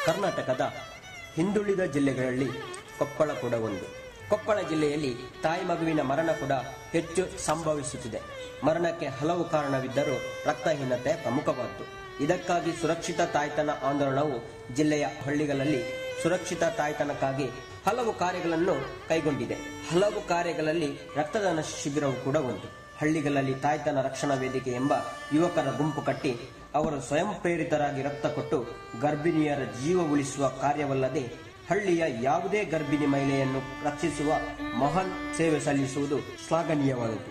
ಕರ್ನಾಟಕದ ಹಿಂದುಳಿದ ಜಿಲ್ಲೆಗಳಲ್ಲಿ ಕೊಪ್ಪಳ ಕೂಡ ಒಂದು. ಕೊಪ್ಪಳ ಜಿಲ್ಲೆಯಲ್ಲಿ ತಾಯಿ ಮಗುವಿನ ಮರಣ ಕೂಡ ಹೆಚ್ಚು ಸಂಭವಿಸುತ್ತಿದೆ. ಮರಣಕ್ಕೆ ಹಲವು ಕಾರಣವಿದ್ದರೂ ರಕ್ತಹೀನತೆ ಪ್ರಮುಖವಾದ್ದು. ಇದಕ್ಕಾಗಿ ಸುರಕ್ಷಿತ ತಾಯ್ತನ ಆಂದೋಲನವು ಜಿಲ್ಲೆಯ ಹಳ್ಳಿಗಳಲ್ಲಿ ಸುರಕ್ಷಿತ ತಾಯ್ತನಕ್ಕಾಗಿ ಹಲವು ಕಾರ್ಯಗಳನ್ನು ಕೈಗೊಂಡಿದೆ. ಹಲವು ಕಾರ್ಯಗಳಲ್ಲಿ ರಕ್ತದಾನ ಶಿಬಿರವು ಕೂಡ ಒಂದು. ಹಳ್ಳಿಗಳಲ್ಲಿ ತಾಯ್ತನ ರಕ್ಷಣಾ ವೇದಿಕೆ ಎಂಬ ಯುವಕರ ಗುಂಪು ಕಟ್ಟಿ ಅವರು ಸ್ವಯಂ ಪ್ರೇರಿತರಾಗಿ ರಕ್ತ ಕೊಟ್ಟು ಗರ್ಭಿಣಿಯರ ಜೀವ ಉಳಿಸುವ ಕಾರ್ಯವಲ್ಲದೆ ಹಳ್ಳಿಯ ಯಾವುದೇ ಗರ್ಭಿಣಿ ಮಹಿಳೆಯನ್ನು ರಕ್ಷಿಸುವ ಮಹಾನ್ ಸೇವೆ ಸಲ್ಲಿಸುವುದು ಶ್ಲಾಘನೀಯವಾದದ್ದು.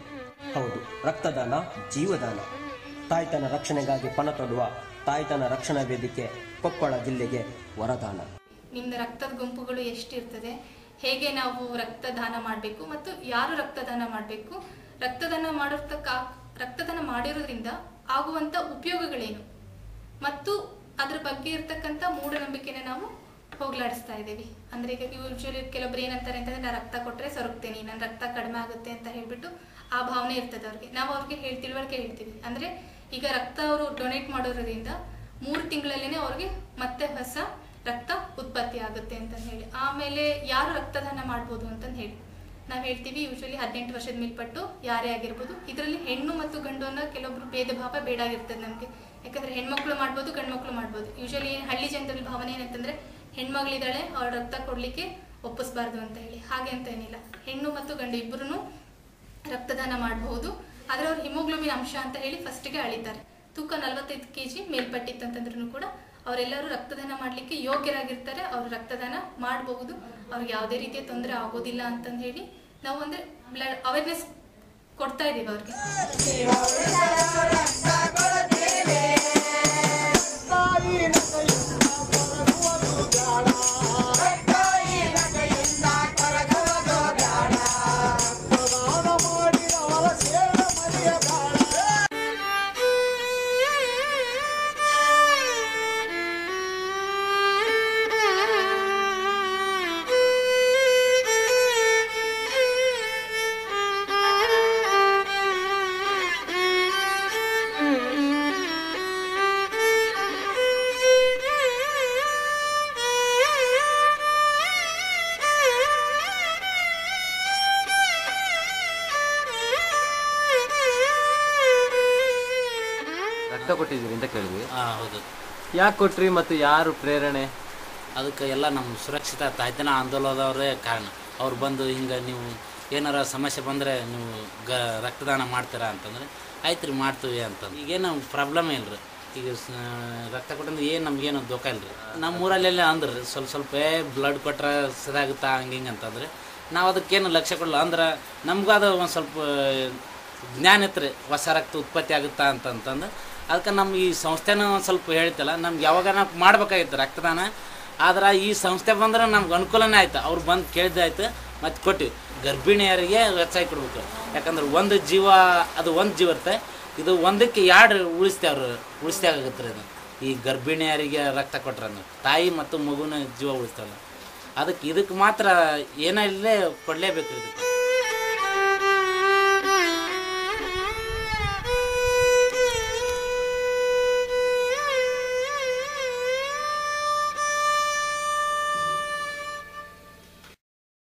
ಹೌದು, ರಕ್ತದಾನ ಜೀವದಾನ. ತಾಯ್ತನ ರಕ್ಷಣೆಗಾಗಿ ಪಣ ತೊಡುವ ತಾಯ್ತನ ರಕ್ಷಣಾ ವೇದಿಕೆ ಕೊಪ್ಪಳ ಜಿಲ್ಲೆಗೆ ವರದಾನ. ನಿಮ್ದು ರಕ್ತದ ಗುಂಪುಗಳು ಎಷ್ಟಿರ್ತದೆ, ಹೇಗೆ ನಾವು ರಕ್ತದಾನ ಮಾಡಬೇಕು ಮತ್ತು ಯಾರು ರಕ್ತದಾನ ಮಾಡಬೇಕು, ರಕ್ತದಾನ ಮಾಡಿರೋದ್ರಿಂದ ಆಗುವಂತ ಉಪಯೋಗಗಳೇನು ಮತ್ತು ಅದ್ರ ಬಗ್ಗೆ ಇರ್ತಕ್ಕಂಥ ಮೂಢನಂಬಿಕೆನ ನಾವು ಹೋಗ್ಲಾಡಿಸ್ತಾ ಇದ್ದೀವಿ. ಅಂದ್ರೆ ಈಗ ಯೂಶಲಿ ಕೆಲವೊಬ್ರು ಏನಂತಾರೆ ಅಂತಂದ್ರೆ ನಾನು ರಕ್ತ ಕೊಟ್ಟರೆ ಸೊರಗ್ತೇನೆ, ನನ್ನ ರಕ್ತ ಕಡಿಮೆ ಆಗುತ್ತೆ ಅಂತ ಹೇಳ್ಬಿಟ್ಟು ಆ ಭಾವನೆ ಇರ್ತದೆ ಅವ್ರಿಗೆ. ನಾವು ಅವ್ರಿಗೆ ತಿಳುವಳಿಕೆ ಹೇಳ್ತೀವಿ. ಅಂದ್ರೆ ಈಗ ರಕ್ತ ಅವರು ಡೊನೇಟ್ ಮಾಡೋದ್ರಿಂದ 3 ತಿಂಗಳಲ್ಲೇನೆ ಅವ್ರಿಗೆ ಮತ್ತೆ ಹೊಸ ರಕ್ತ ಉತ್ಪತ್ತಿ ಆಗುತ್ತೆ ಅಂತ ಹೇಳಿ. ಆಮೇಲೆ ಯಾರು ರಕ್ತದಾನ ಮಾಡ್ಬೋದು ಅಂತಂದು ಹೇಳಿ ನಾವು ಹೇಳ್ತೀವಿ. ಯೂಶಲಿ 18 ವರ್ಷದ ಮೇಲ್ಪಟ್ಟು ಯಾರೇ ಆಗಿರ್ಬೋದು. ಇದರಲ್ಲಿ ಹೆಣ್ಣು ಮತ್ತು ಗಂಡು ಅನ್ನೋ ಕೆಲವೊಬ್ರು ಭೇದ ಭಾವ ಬೇಡಾಗಿರ್ತದೆ ನಮಗೆ. ಯಾಕಂದ್ರೆ ಹೆಣ್ಮಕ್ಳು ಮಾಡ್ಬೋದು, ಗಂಡು ಮಕ್ಳು ಮಾಡ್ಬೋದು. ಯೂಶಲಿ ಹಳ್ಳಿ ಜನರಲ್ಲಿ ಭಾವನೆ ಏನಂತಂದ್ರೆ ಹೆಣ್ಮಗಳಿದ್ದಾಳೆ, ಅವಳ ರಕ್ತ ಕೊಡ್ಲಿಕ್ಕೆ ಒಪ್ಪಿಸ್ಬಾರ್ದು ಅಂತ ಹೇಳಿ. ಹಾಗೆ ಅಂತ ಏನಿಲ್ಲ, ಹೆಣ್ಣು ಮತ್ತು ಗಂಡು ಇಬ್ಬರು ರಕ್ತದಾನ ಮಾಡಬಹುದು. ಆದ್ರೆ ಅವ್ರ ಹಿಮೋಗ್ಲೋಬಿನ್ ಅಂಶ ಅಂತ ಹೇಳಿ ಫಸ್ಟ್ಗೆ ಅಳಿತಾರೆ. ತೂಕ 45 kg ಮೇಲ್ಪಟ್ಟಿತ್ತಂತಂದ್ರೂ ಕೂಡ ಅವರೆಲ್ಲರೂ ರಕ್ತದಾನ ಮಾಡಲಿಕ್ಕೆ ಯೋಗ್ಯರಾಗಿರ್ತಾರೆ. ಅವರು ರಕ್ತದಾನ ಮಾಡಬಹುದು, ಅವ್ರಿಗೆ ಯಾವುದೇ ರೀತಿಯ ತೊಂದರೆ ಆಗೋದಿಲ್ಲ ಅಂತಂದು ಹೇಳಿ ನಾವು ಅಂದ್ರೆ ಬ್ಲಡ್ ಅವೇರ್ನೆಸ್ ಕೊಡ್ತಾ ಇದೀವಿ ಅವ್ರಿಗೆ. ರಕ್ತ ಕೊಟ್ಟಿದ್ದೀರಿ ಅಂತ ಕೇಳಿದ್ವಿ. ಹೌದು. ಯಾಕೆ ಕೊಟ್ರಿ ಮತ್ತು ಯಾರು ಪ್ರೇರಣೆ? ಅದಕ್ಕೆ ಎಲ್ಲ ನಮ್ಮ ಸುರಕ್ಷಿತ ತಾಯ್ತನ ಆಂದೋಲನದವರೇ ಕಾರಣ. ಅವ್ರು ಬಂದು ಹಿಂಗೆ ನೀವು ಏನಾರ ಸಮಸ್ಯೆ ಬಂದರೆ ನೀವು ರಕ್ತದಾನ ಮಾಡ್ತೀರಾ ಅಂತಂದರೆ ಆಯ್ತು ರೀ ಮಾಡ್ತೀವಿ ಅಂತಂದು. ಈಗೇನು ಪ್ರಾಬ್ಲಮ್ ಇಲ್ಲ ರೀ. ಈಗ ರಕ್ತ ಕೊಟ್ಟಂದ್ರೆ ಏನು ನಮಗೇನು ದೋಖ ಇಲ್ಲ ರೀ. ನಮ್ಮ ಊರಲ್ಲೆಲ್ಲ ಅಂದ್ರೆ ಸ್ವಲ್ಪ ಬ್ಲಡ್ ಕೊಟ್ಟರೆ ಸದಾಗುತ್ತಾ ಹಂಗೆ ಹಿಂಗೆ ಅಂತಂದರೆ ನಾವು ಅದಕ್ಕೇನು ಲಕ್ಷ್ಯ ಕೊಡಲ್ಲ. ಅಂದ್ರೆ ನಮಗೂ ಅದು ಒಂದು ಸ್ವಲ್ಪ ಜ್ಞಾನ ಇತ್ತು ರೀ, ಹೊಸ ರಕ್ತ ಉತ್ಪತ್ತಿ ಆಗುತ್ತಾ ಅಂತಂದು. ಅದಕ್ಕೆ ನಮ್ಮ ಈ ಸಂಸ್ಥೆನೂ ಒಂದು ಸ್ವಲ್ಪ ಹೇಳ್ತಲ್ಲ, ನಮ್ಗೆ ಯಾವಾಗ ನಾವು ಮಾಡ್ಬೇಕಾಗಿತ್ತು ರಕ್ತದಾನ. ಆದ್ರೆ ಈ ಸಂಸ್ಥೆ ಬಂದ್ರೆ ನಮ್ಗೆ ಅನುಕೂಲನೇ ಆಯ್ತು. ಅವ್ರು ಬಂದು ಕೇಳಿದಾಯ್ತು ಮತ್ತು ಕೊಟ್ಟಿವಿ. ಗರ್ಭಿಣಿಯರಿಗೆ ಹೆಚ್ಚಾಗಿ ಕೊಡ್ಬೇಕು. ಯಾಕಂದ್ರೆ ಒಂದು ಜೀವ ಇರುತ್ತೆ. ಇದು ಒಂದಕ್ಕೆ 2 ಉಳಿಸ್ತಾಗುತ್ತೆ ರೀ. ಇದು ಈ ಗರ್ಭಿಣಿಯರಿಗೆ ರಕ್ತ ಕೊಟ್ರೆ ತಾಯಿ ಮತ್ತು ಮಗುವಿನ ಜೀವ ಉಳಿಸ್ತಾವಲ್ಲ, ಇದಕ್ಕೆ ಮಾತ್ರ ಏನೇ ಇಲ್ಲೇ ಕೊಡಲೇಬೇಕು ಇದಕ್ಕೆ.